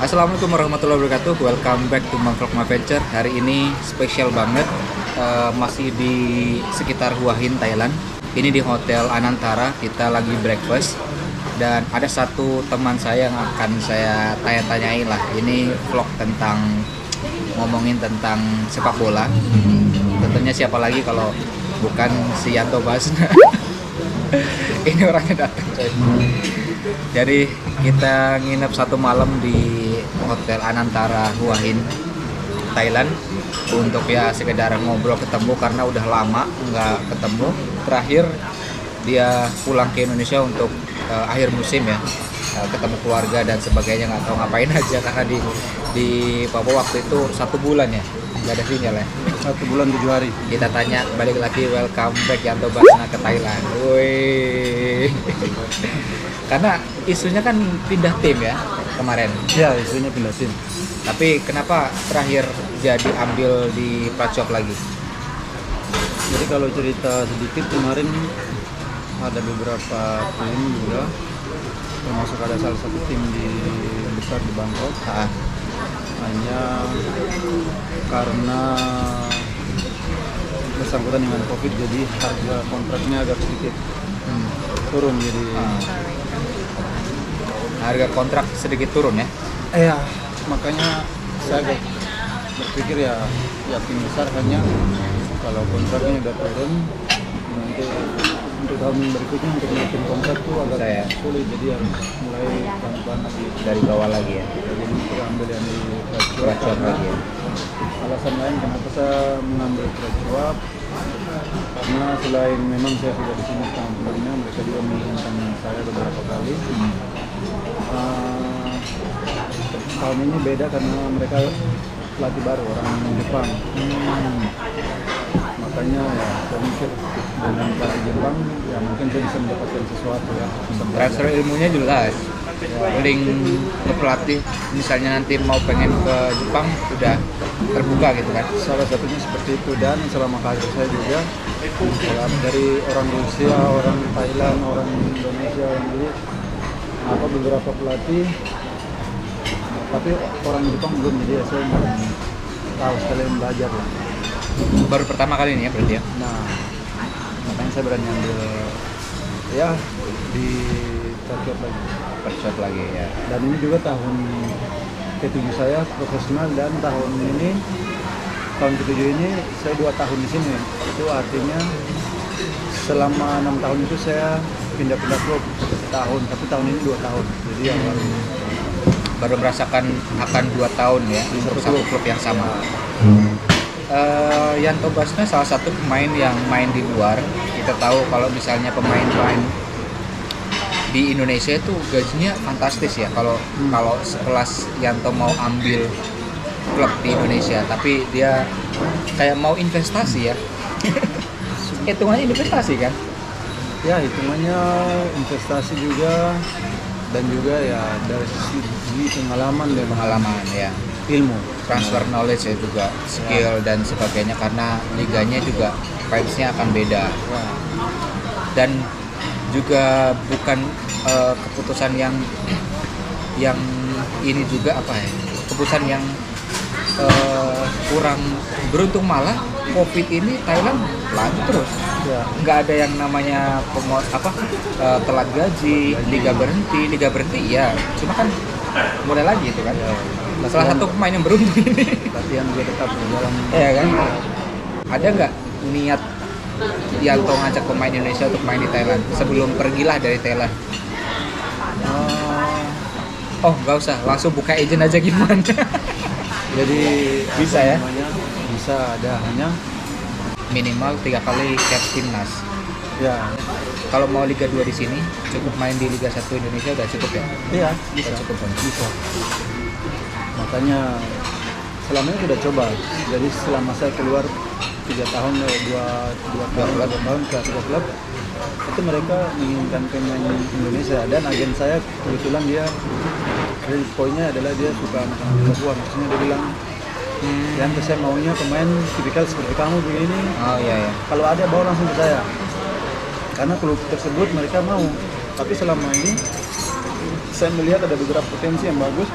Assalamualaikum warahmatullahi wabarakatuh. Welcome back to Mangkok Adventure. Hari ini spesial banget, masih di sekitar Hua Hin, Thailand. Ini di Hotel Anantara. Kita lagi breakfast dan ada satu teman saya yang akan saya tanya-tanyain lah. Ini vlog tentang ngomongin tentang sepak bola. Tentunya siapa lagi kalau bukan si Yanto Basna. Ini orangnya datang coy. Jadi kita nginep satu malam di Hotel Anantara Hua Hin, Thailand, untuk ya sekedar ngobrol ketemu karena udah lama nggak ketemu. Terakhir dia pulang ke Indonesia untuk akhir musim ya, ketemu keluarga dan sebagainya, nggak tahu ngapain aja karena di Papua waktu itu 1 bulan ya, nggak ada sinyal ya. 1 bulan 7 hari. Kita tanya balik lagi, welcome back Yanto Basna ke Thailand. Woi. Karena isunya kan pindah tim ya kemarin. Ya, isunya pindah tim. Tapi kenapa terakhir jadi ambil di Prachop lagi? Jadi kalau cerita sedikit, kemarin ada beberapa tim juga, termasuk ada salah satu tim yang besar di Bangkok. Hanya karena bersangkutan dengan COVID, jadi harga kontraknya agak sedikit turun. Jadi Harga kontrak sedikit turun ya? ya makanya saya agak berpikir ya tim besar hanya kalau kontraknya udah turun, nanti untuk tahun berikutnya untuk naikin kontrak tuh agak sulit, jadi yang mulai pelan-pelan lagi Dari bawah lagi ya? jadi kita ambil yang di Prachop lagi ya? Alasan lain kenapa saya mengambil Prachop, karena selain memang saya sudah di sini tahun sebelumnya, mereka juga menginginkan saya beberapa kali. Tahun ini beda karena mereka pelatih baru, orang Jepang. Makanya ya saya mikir dengan pelatih Jepang ya mungkin saya bisa mendapatkan sesuatu ya. Transfer ilmunya jelas. Link ke pelatih misalnya nanti mau pengen ke Jepang sudah terbuka gitu kan? Salah satunya seperti itu, dan selama karir saya juga dari orang Rusia, orang Thailand, orang Indonesia, orang dulu beberapa pelatih, tapi orang Jepang belum, jadi saya belum tahu, sekalian belajar lah. Baru pertama kali ini ya berarti ya? Nah, makanya saya berani ambil ya di Prachop lagi ya. Dan ini juga tahun ke-7 saya profesional, dan tahun ke-7 ini saya 2 tahun di sini. Itu artinya selama 6 tahun itu saya pindah-pindah klub setahun, tapi tahun ini 2 tahun. Jadi yang baru merasakan akan 2 tahun ya untuk satu klub yang sama. Yanto Basna salah satu pemain yang main di luar. Kita tahu kalau misalnya pemain-pemain di Indonesia itu gajinya fantastis ya. Kalau sekelas Yanto mau ambil klub di Indonesia, tapi dia kayak mau investasi ya. Hitungannya investasi kan? ya hitungannya investasi juga, dan juga ya dari segi pengalaman dan Ya, ilmu, transfer knowledge ya juga, skill dan sebagainya, karena liganya juga vibes-nya akan beda. Dan juga bukan keputusan yang ini juga keputusan yang kurang beruntung, malah COVID ini Thailand lanjut terus. Nggak ada yang namanya telat gaji, liga berhenti ya, cuma kan mulai lagi itu kan. Salah satu pemain yang beruntung ini. latihan juga tetap berjalan. Ya kan? Ada nggak niat Yanto ngajak pemain Indonesia untuk main di Thailand sebelum pergilah dari Thailand? Oh nggak usah, langsung buka agent aja gimana? Jadi Bisa ya? Bisa, ada hanya Minimal 3 kali cap timnas. ya Kalau mau Liga 2 di sini cukup main di Liga 1 Indonesia udah cukup ya? iya Udah cukup kan? bisa. Makanya selama ini sudah coba. Jadi selama saya keluar 3 tahun, 2 tahun ke 3 klub, itu mereka menginginkan pemain Indonesia, dan agen saya kebetulan dia credit point-nya adalah dia suka anak-anak di Papua. Maksudnya dia bilang, yang saya maunya pemain tipikal seperti kamu begini. Oh iya. Kalau ada bawa langsung ke saya, karena klub tersebut mereka mau. Tapi selama ini saya melihat ada beberapa potensi yang bagus,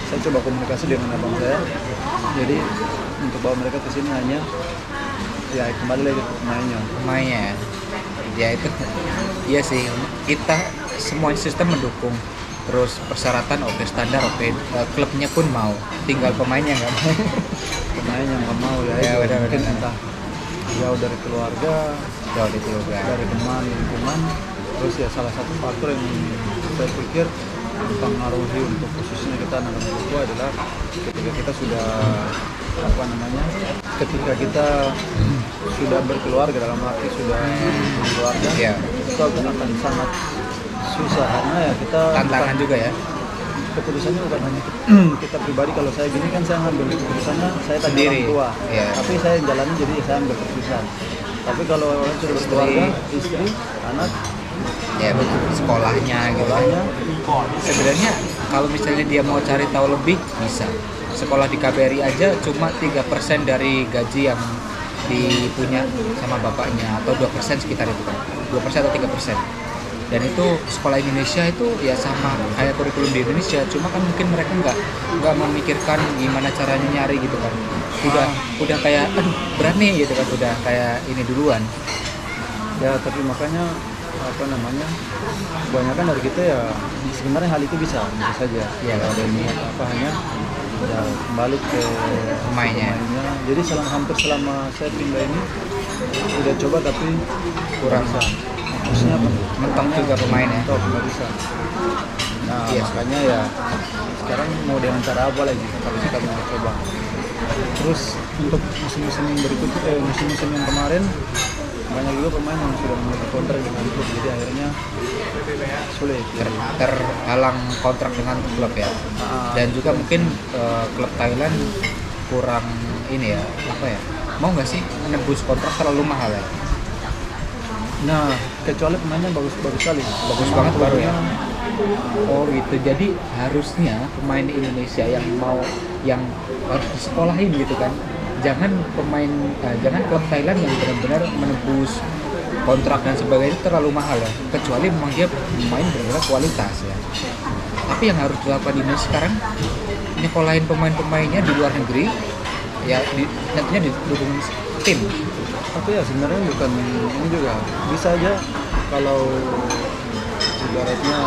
saya coba komunikasi dengan abang saya. Jadi untuk bawa mereka ke sini hanya ya kembali lagi ke pemainnya ya itu. Iya sih, kita semua sistem mendukung, terus persyaratan oke, standar oke, klubnya pun mau, tinggal pemainnya nggak mau. pemain yang nggak mau ya, Ya, itu benar, mungkin benar. entah jauh dari keluarga, Jauh di juga. dari teman lingkungan. Terus ya salah satu faktor yang saya pikir mempengaruhi untuk khususnya kita anak-anak Papua adalah ketika kita sudah ketika kita sudah berkeluarga, dalam arti sudah berkeluarga, Iya. itu akan sangat susah karena ya kita Tantangan juga ya. keputusannya bukan hanya kita pribadi. Kalau saya gini kan saya ngambil keputusannya saya tanya Sendiri. orang tua, Iya. tapi saya jalani, jadi saya ambil keputusan. Tapi kalau orang sudah berkeluarga, istri, anak, Ya betul, sekolahnya gitu. sekolahnya, Sebenarnya kalau misalnya dia mau cari tahu lebih bisa. Sekolah di KBRI aja cuma 3% dari gaji yang dipunya sama bapaknya, atau 2% sekitar itu kan. 2% atau 3%. Dan itu sekolah Indonesia itu ya sama kayak kurikulum di Indonesia, cuma kan mungkin mereka nggak memikirkan gimana caranya nyari gitu kan. Udah kayak aduh berani gitu kan, udah kayak ini duluan. ya tapi makanya kebanyakan dari kita ya sebenarnya hal itu bisa saja. Iya, Kalau ada niat hanya ya kembali ke Pemainnya. Jadi hampir selama saya pindah ini udah coba tapi Kurang. bisa. Maksudnya Mentok juga pemainnya. mentok nggak bisa. Nah Iya. makanya ya sekarang mau dengan cara apa lagi kalau kita mau coba. Terus untuk musim-musim yang berikutnya, musim-musim yang kemarin banyak juga pemain yang sudah memiliki kontrak dengan klub, jadi akhirnya sulit. Terhalang kontrak dengan klub ya. Dan juga mungkin klub Thailand kurang ini ya, apa ya, mau nggak sih menebus kontrak terlalu mahal ya. Nah, kecuali pemainnya bagus sekali. Bagus banget baru ya. Oh gitu, jadi harusnya pemain Indonesia yang harus disekolahin gitu kan. Jangan klub Thailand yang benar-benar menebus kontrak dan sebagainya itu terlalu mahal ya. Kecuali memang dia pemain benar-benar kualitas ya. Tapi yang harus dilakukan di Indonesia sekarang nyekolahin pemain-pemainnya di luar negeri ya, nantinya didukung tim. Tapi ya sebenarnya bukan ini juga bisa aja kalau ibaratnya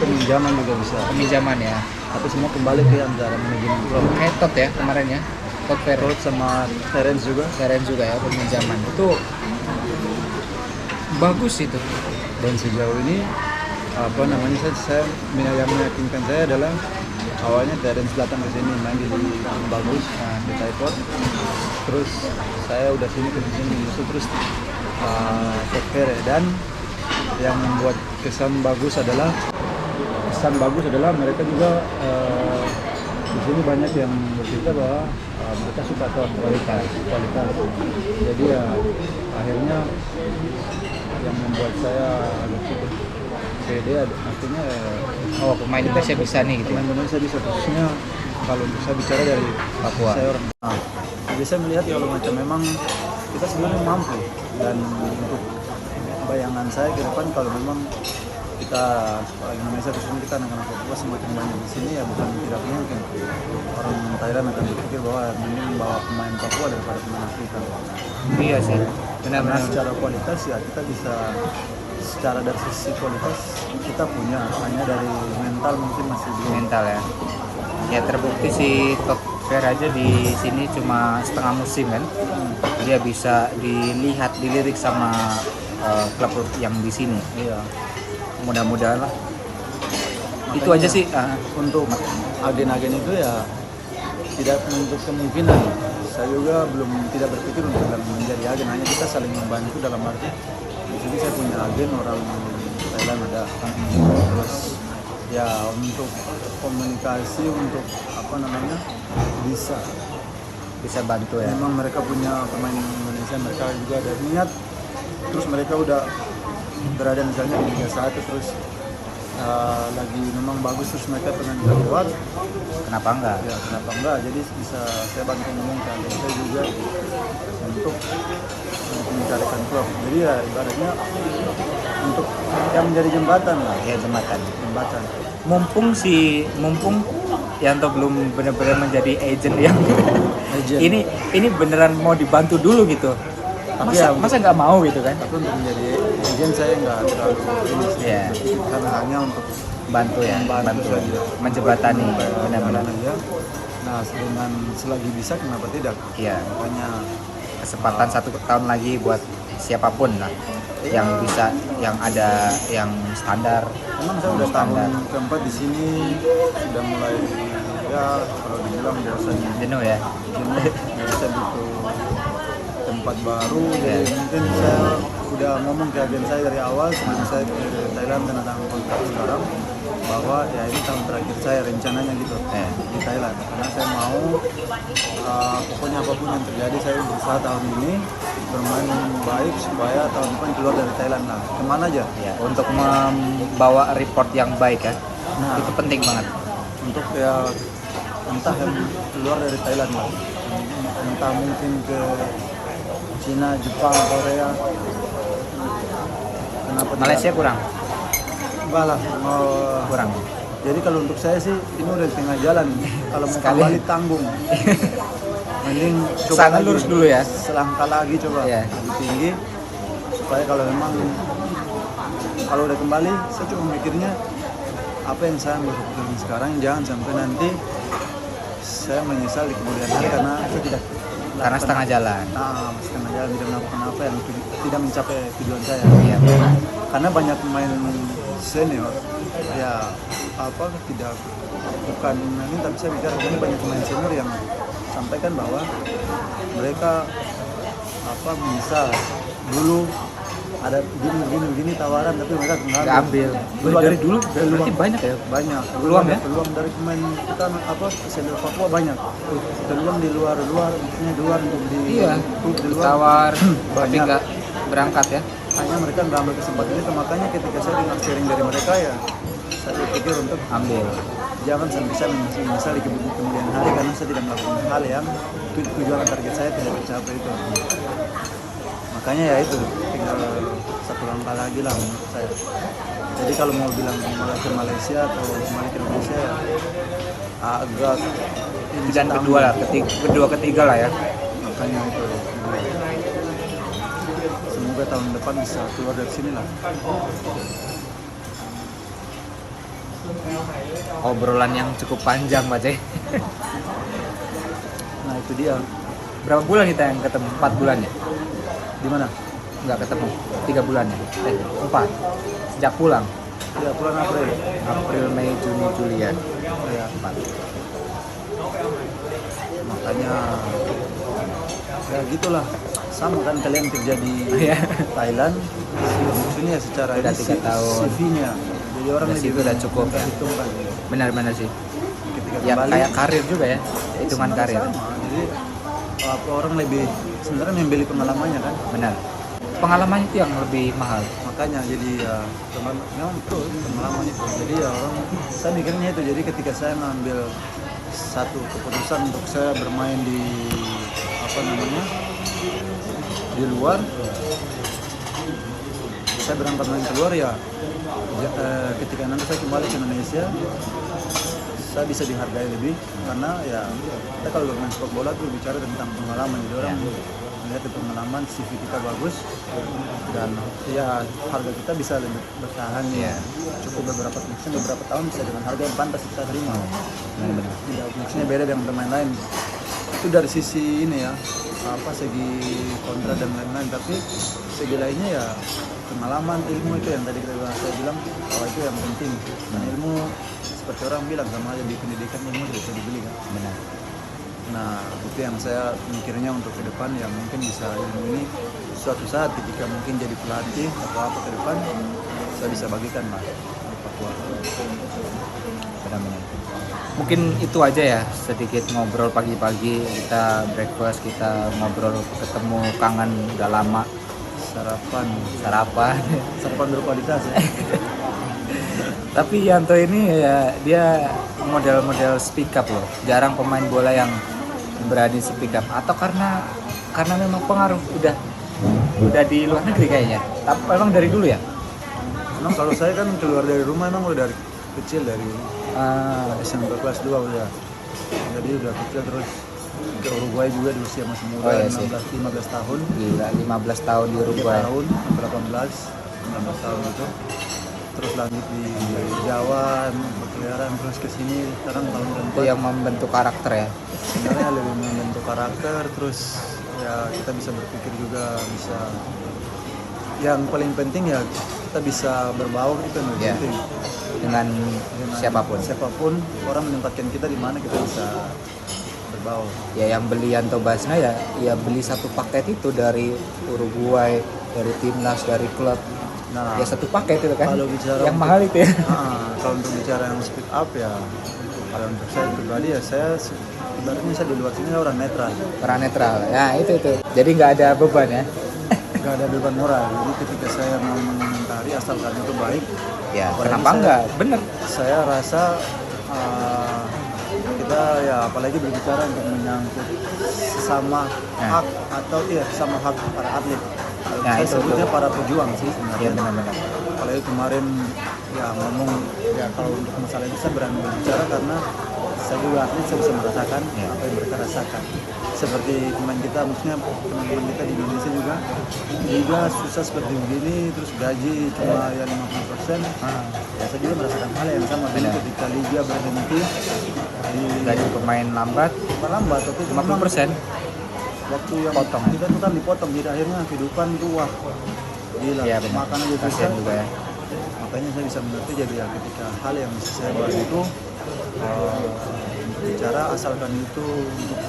peminjaman juga bisa. Peminjaman ya. Tapi semua kembali ke antara manajemen klub. Kayak Todd ya kemarin ya. Todd Ferro Terus sama Terence juga. juga ya, peminjaman itu bagus itu. Dan sejauh ini saya yang meyakinkan saya adalah awalnya Terence datang ke sini main di bagus di Thaiport. Terus saya udah sini ke sini terus Todd Ferro, dan yang membuat kesan bagus adalah mereka juga di sini banyak yang bercerita bahwa mereka suka kualitas. Jadi ya akhirnya yang membuat saya agak cukup pede, artinya Pemain Indonesia bisa nih gitu ya. pemain Indonesia bisa, khususnya kalau saya bicara dari Papua. saya orang. Jadi saya melihat kalau macam memang kita sebenarnya mampu, dan untuk bayangan saya ke depan kalau memang kita orang Indonesia, khususnya kita anak-anak Papua semakin banyak di sini, ya bukan tidak mungkin orang Thailand akan berpikir bahwa mending bawa pemain Papua daripada pemain Afrika. Iya sih, Karena benar-benar. secara kualitas ya kita bisa, secara dari sisi kualitas kita punya, hanya dari mental mungkin masih belum. Mental ya. Ya terbukti si Todd Ferro aja di sini cuma setengah musim kan. Dia bisa dilirik sama klub yang di sini. Iya. Mudah-mudahan lah. Itu Makanya aja sih. untuk agen-agen itu ya tidak menutup kemungkinan. Saya juga tidak berpikir untuk menjadi agen, hanya kita saling membantu dalam arti di sini saya punya agen orang Thailand ada. Terus ya untuk komunikasi, untuk bisa bantu ya. memang mereka punya pemain Indonesia, mereka juga ada niat, terus mereka udah berada misalnya di Liga 1, terus lagi memang bagus terus mereka pengen keluar, Kenapa enggak? ya kenapa enggak, jadi bisa saya bantu ngomong ke agen saya juga untuk mencarikan klub. Jadi ya ibaratnya untuk yang menjadi jembatan lah, Ya jembatan. jembatan. Mumpung Yanto belum benar-benar menjadi agent yang Agent. ini beneran mau dibantu dulu gitu. Tapi Masa ya, masa nggak mau gitu kan? Tapi untuk menjadi agent saya nggak terlalu ini sih. Iya. Karena hanya untuk Bantu ya, Membantu saja. menjembatani benar-benar. jalan aja. Nah, dengan selagi bisa kenapa tidak? Iya, Makanya kesempatan 1 tahun lagi buat siapapun lah yang bisa, yang ada, yang standar. memang saya udah tahun Standar. keempat di sini, sudah mulai ya kalau dibilang biasanya Jenuh ya. jenuh, jadi saya butuh tempat baru. Iya. Jadi mungkin saya udah ngomong ke agen saya dari awal sebelum saya ke Thailand dan tanda kontrak sekarang, bahwa ya ini tahun terakhir saya rencananya gitu di Thailand, karena saya mau pokoknya apapun yang terjadi saya berusaha tahun ini bermain baik supaya tahun depan keluar dari Thailand lah, kemana aja. Ya, untuk membawa report yang baik ya. Nah, Itu penting banget. untuk ya entah yang keluar dari Thailand lah, entah mungkin ke Cina, Jepang, Korea, kenapa tidak? Malaysia kurang. Enggak lah, mau Kurang. jadi kalau untuk saya sih ini udah di tengah jalan, kalau mau Sekali. kembali tanggung, mending coba Sana lagi, lurus dulu ya. selangkah lagi coba Iya. lebih tinggi, supaya kalau memang kalau udah kembali saya cuma mikirnya apa yang saya ambil keputusan sekarang, jangan sampai nanti saya menyesal di kemudian hari karena saya tidak Karena setengah jalan. setengah jalan tidak melakukan apa yang tidak mencapai tujuan saya. Iya. Karena banyak pemain senior ya tidak bukan ini, tapi saya bicara ini banyak pemain senior yang sampaikan bahwa mereka bisa dulu ada begini tawaran, tapi mereka nggak Nggak ambil. Dari dulu berarti banyak ya. banyak Peluang ya? peluang dari pemain kita senior Papua banyak peluang di luar maksudnya di luar untuk di Iya. klub di luar Ditawar tapi banyak. nggak berangkat ya. Hanya mereka nggak ambil kesempatan itu, makanya ketika saya dengar sharing dari mereka ya saya pikir untuk Ambil. jangan sampai saya menyesal di kemudian hari karena saya tidak melakukan hal yang tujuan target saya tidak tercapai itu. Makanya ya itu tinggal satu langkah lagi lah menurut saya. Jadi kalau mau bilang mulai ke Malaysia atau kembali ke Indonesia ya agak ini Dan setahun. kedua lah, ketiga lah ya. Makanya itu semoga tahun depan bisa keluar dari sini lah. Obrolan yang cukup panjang, Pak Cek. Nah itu dia. Berapa bulan kita yang ketemu? 4 bulan ya? Di mana? Nggak ketemu. 3 bulan ya? 4. Sejak pulang. Ya bulan April. April, Mei, Juni, Juli ya. Ya, 4. makanya ya gitulah, sama kan kalian kerja di Iya. Thailand, maksudnya secara Udah ini 3 tahun. CV-nya jadi orang Udah CV udah cukup. hitungan Benar-benar sih. ketika Ya kembali kayak karir juga ya. Hitungan sebenarnya karir. sama. Jadi orang lebih sebenarnya membeli pengalamannya kan, Benar. Pengalaman itu yang lebih mahal. makanya jadi ya memang betul pengalaman itu. Jadi ya orang, saya mikirnya itu, jadi ketika saya ngambil satu keputusan untuk saya bermain di di luar, saya berangkat main keluar ya, ketika nanti saya kembali ke Indonesia saya bisa dihargai lebih, karena ya kita kalau bermain sepak bola tuh bicara tentang pengalaman, jadi orang melihat itu pengalaman, CV kita bagus dan ya harga kita bisa lebih bertahan ya, cukup beberapa tahun bisa dengan harga yang pantas kita terima. Benar-benar. Tidak, maksudnya beda dengan pemain lain. Itu dari sisi ini ya, segi kontrak dan lain-lain, tapi segi lainnya ya pengalaman, ilmu itu yang tadi saya bilang bahwa itu yang penting. Dan ilmu seperti orang bilang sama aja di pendidikan, ilmu tidak bisa dibeli kan. Benar. Nah itu yang saya mikirnya untuk ke depan, yang mungkin bisa ilmu ini suatu saat ketika mungkin jadi pelatih atau apa ke depan saya bisa bagikan lah di Papua. Benar-benar. Mungkin itu aja ya, sedikit ngobrol pagi-pagi, kita breakfast, kita ngobrol, ketemu, kangen udah lama, Sarapan sarapan. berkualitas ya. Tapi Yanto ini ya dia model-model speak up loh. Jarang pemain bola yang berani speak up. Atau karena memang pengaruh udah di luar negeri kayaknya. Tapi memang dari dulu ya. Memang kalau saya kan keluar dari rumah emang udah dari kecil, dari SMP kelas 2 udah. Jadi udah kecil terus ke Uruguay juga di usia masih muda, Oh, iya sih. 15 tahun. Gila, 15 tahun di 3 Uruguay. tahun, 18, 19 tahun itu. Terus lanjut di Jawa, berkeliaran terus ke sini. Sekarang tahun Itu keempat. yang membentuk karakter ya. Sebenarnya lebih membentuk karakter, terus ya kita bisa berpikir juga, bisa yang paling penting ya kita bisa berbaur, itu yang lebih Ya. penting. Dengan Dengan siapapun orang menempatkan kita di mana kita bisa berbaur. Ya yang beli Yanto Basna ya beli satu paket itu dari Uruguay, dari timnas, dari klub. Nah, Ya satu paket itu kan. kalau bicara Yang mahal itu ya. kalau untuk bicara yang speak up ya, kalau untuk saya pribadi ya ibaratnya saya di luar sini saya orang netral, Orang netral. Ya itu. Jadi nggak ada beban ya. nggak ada beban moral. Jadi ketika saya mau mengomentari asalkan itu baik, Ya apalagi kenapa enggak? Bener. saya rasa kita ya apalagi berbicara untuk menyangkut sama Nah. hak atau sama hak para atlet. Nah, Saya itu sebutnya tuh. para pejuang sih Ya sebenarnya. benar-benar. Apalagi kemarin ya ngomong ya kalau untuk masalah itu saya berani berbicara karena saya juga atlet, saya bisa merasakan Ya. apa yang mereka rasakan. Seperti teman kita, maksudnya teman-teman kita di Indonesia juga susah seperti begini, terus gaji cuma ya 50%. Ya, saya juga merasakan hal yang sama. Jadi Benar. ketika liga berhenti di Gaji pemain lambat lambat, tapi 50%. waktu yang Potong. kita itu kan dipotong, jadi akhirnya kehidupan tuh wah gila, Ya benar. makan aja Kasihan susah. juga ya. Makanya saya bisa mengerti, jadi ya ketika hal yang bisa saya bahas itu bicara asalkan itu untuk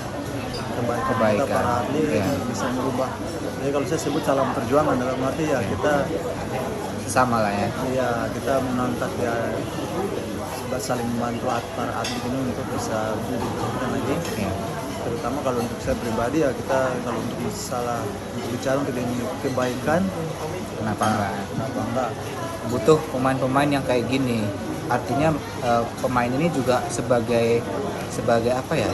kebaikan kita Kebaikan. para atlet, Ya. bisa merubah. Jadi kalau saya sebut salam perjuangan dalam arti ya kita Sama lah ya. kita mengangkat ya saling membantu para atlet ini untuk bisa lebih berkembang lagi. Ya. Terutama kalau untuk saya pribadi ya kita kalau untuk masalah untuk bicara untuk demi kebaikan, Kenapa enggak? kenapa enggak? Butuh pemain-pemain yang kayak gini. Artinya pemain ini juga sebagai apa ya?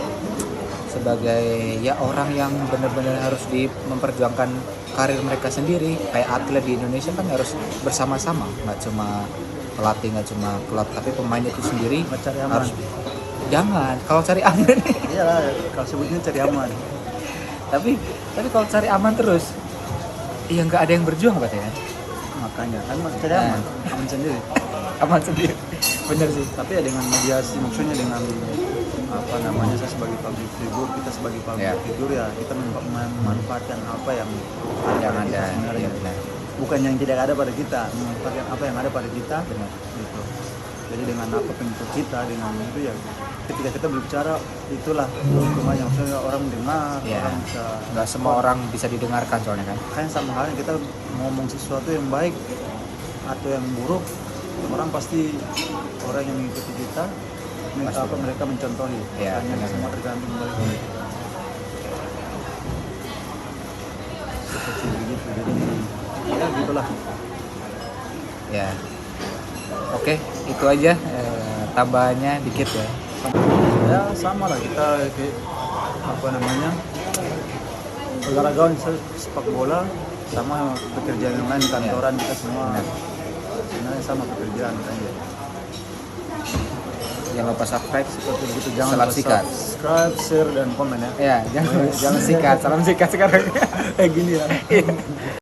Sebagai ya orang yang benar-benar harus memperjuangkan karir mereka sendiri. Kayak atlet di Indonesia kan harus bersama-sama, nggak cuma pelatih, nggak cuma klub, tapi pemain itu sendiri Cari aman. harus. Jangan, kalau cari aman Iyalah, kalau sebutnya cari aman. tapi kalau cari aman terus, ya nggak ada yang berjuang berarti ya. Makanya kan cari aman, aman sendiri. Aman sendiri, bener sih. Tapi ya dengan mediasi, maksudnya dengan apa namanya, saya sebagai public figure, kita sebagai public Ya. figure ya kita memanfaatkan apa yang Yang pada kita ada, sebenarnya. iya benar. Bukan yang tidak ada pada kita, memanfaatkan apa yang ada pada kita. Benar. Gitu. Jadi dengan apa bentuk kita, dengan itu ya ketika kita berbicara itulah keuntungannya, maksudnya orang mendengar, Ya. orang bisa Nggak semua orang bisa didengarkan soalnya kan. kan sama halnya kita ngomong sesuatu yang baik atau yang buruk, orang pasti orang yang mengikuti kita Pasti. mereka mencontohi. Ya, Hanya benar. semua tergantung dari kita. Seperti begitu, jadi ya gitulah. Ya. Oke, itu aja tambahannya dikit ya. Ya sama lah kita apa namanya, olahragawan sepak bola sama pekerjaan yang lain, kantoran kita semua sebenarnya sama pekerjaan kan ya. Jangan lupa subscribe. Seperti begitu, jangan Salam lupa sikat. subscribe, share dan komen ya. Ya, jangan sikat. Salam sikat sekarang. Kayak gini ya.